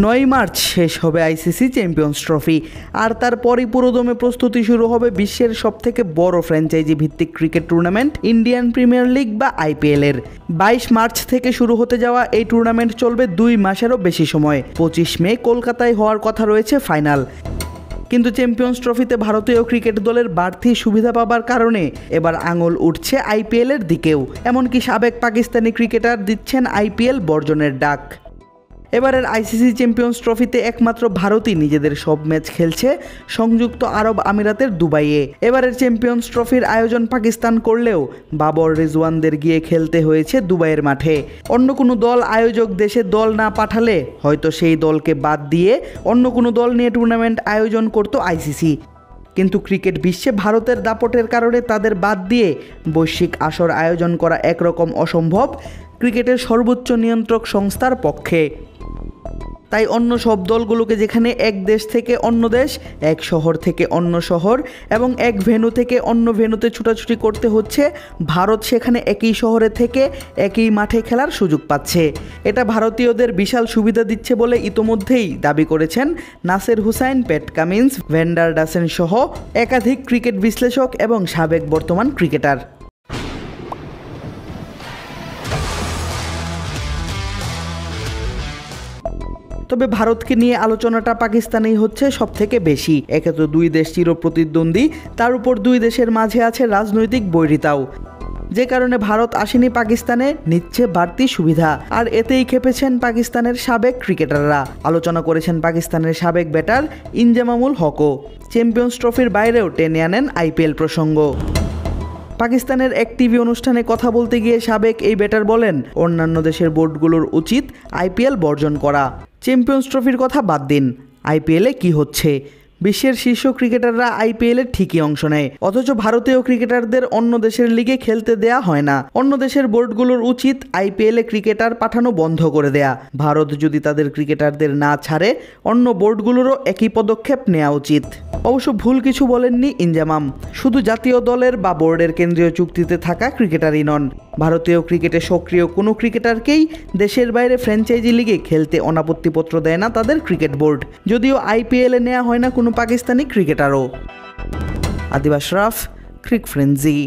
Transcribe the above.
9 March শেষ হবে ICC champions trophy, আর তারপরই পুরোদমে প্রস্তুতি শুরু হবে বিশ্বের সবথেকে বড় ফ্র্যাঞ্চাইজি ভিত্তিক cricket tournament Indian premier league বা আইপিএল-এর। 22 মার্চ থেকে শুরু হতে যাওয়া এই টুর্নামেন্ট চলবে 2 মাসেরও বেশি সময়। 25 মে কলকাতায় হওয়ার কথা রয়েছে ফাইনাল। কিন্তু চ্যাম্পিয়ন্স ট্রফিতে ভারতীয় ক্রিকেট দলের বাড়তি সুবিধা পাবার কারণে এবার আঙুল উঠছে আইপিএলের দিকেও। এমনকি সাবেক পাকিস্তানি ক্রিকেটার দিচ্ছেন আইপিএল বর্জনের ডাক। এবারের আইসিসি চ্যাম্পিয়ন্স ট্রফিতে একমাত্র ভারতই নিজেদের সব ম্যাচ খেলছে সংযুক্ত আরব আমিরাতের দুবাইয়ে। এবারের চ্যাম্পিয়ন্স ট্রফির আয়োজন পাকিস্তান করলেও বাবর রিজওয়ানদের গিয়ে খেলতে হয়েছে দুবাইয়ের মাঠে। অন্য কোনো দল আয়োজক দেশে দল না পাঠালে হয়তো সেই দলকে বাদ দিয়ে অন্য কোনো দল নিয়ে টুর্নামেন্ট আয়োজন করত আইসিসি। কিন্তু ক্রিকেট বিশ্বে ভারতের দাপটের কারণে তাদের বাদ দিয়ে বৈশ্বিক আসর আয়োজন করা একরকম অসম্ভব ক্রিকেটের সর্বোচ্চ নিয়ন্ত্রক সংস্থার পক্ষে। তাই অন্য সব দলগুলোকে যেখানে এক দেশ থেকে অন্য দেশ, এক শহর থেকে অন্য শহর এবং এক ভেন্যু থেকে অন্য ভেন্যুতে ছুটাছুটি করতে হচ্ছে, ভারত সেখানে একই শহরে থেকে একই মাঠে খেলার সুযোগ পাচ্ছে। এটা ভারতীয়দের বিশাল সুবিধা দিচ্ছে বলে ইতোমধ্যেই দাবি করেছেন নাসের হুসাইন, প্যাট কামিন্স, ভ্যান্ডারডাসেন সহ একাধিক ক্রিকেট বিশ্লেষক এবং সাবেক বর্তমান ক্রিকেটার। তবে ভারতকে নিয়ে আলোচনাটা পাকিস্তানেই হচ্ছে সব থেকে বেশি। একে তো দুই দেশ চিরপ্রতিদ্বন্দ্বী, তার উপর দুই দেশের মাঝে আছে রাজনৈতিক বৈরিতাও, যে কারণে ভারত আসেনি পাকিস্তানে, নিচ্ছে বাড়তি সুবিধা। আর এতেই খেপেছেন পাকিস্তানের সাবেক ক্রিকেটাররা। আলোচনা করেছেন পাকিস্তানের সাবেক ব্যাটার ইনজামামুল হকও। চ্যাম্পিয়ন্স ট্রফির বাইরেও টেনে আনেন আইপিএল প্রসঙ্গ। পাকিস্তানের এক টিভি অনুষ্ঠানে কথা বলতে গিয়ে সাবেক এই ব্যাটার বলেন, অন্যান্য দেশের বোর্ডগুলোর উচিত আইপিএল বর্জন করা। চ্যাম্পিয়ন্স ট্রফির কথা বাদ দিন, আইপিএলে কি হচ্ছে? বিশ্বের শীর্ষ ক্রিকেটাররা আইপিএলে ঠিকই অংশ নেয়, অথচ ভারতীয় ক্রিকেটারদের অন্য দেশের লিগে খেলতে দেয়া হয় না। অন্য দেশের বোর্ডগুলোর উচিত আইপিএলে ক্রিকেটার পাঠানো বন্ধ করে দেয়া। ভারত যদি তাদের ক্রিকেটারদের না ছাড়ে, অন্য বোর্ডগুলোরও একই পদক্ষেপ নেওয়া উচিত। অবশ্য ভুল কিছু বলেননি ইনজামাম। শুধু জাতীয় দলের বা বোর্ডের কেন্দ্রীয় চুক্তিতে থাকা ক্রিকেটারই নন, ভারতীয় ক্রিকেটে সক্রিয় কোনো ক্রিকেটারকেই দেশের বাইরে ফ্র্যাঞ্চাইজি লিগে খেলতে অনাপত্তিপত্র দেয় না তাদের ক্রিকেট বোর্ড। যদিও আইপিএলে নেওয়া হয় না কোনো পাকিস্তানি ক্রিকেটারও। আদিব আশরাফ, ক্রিক ফ্রেন্জি।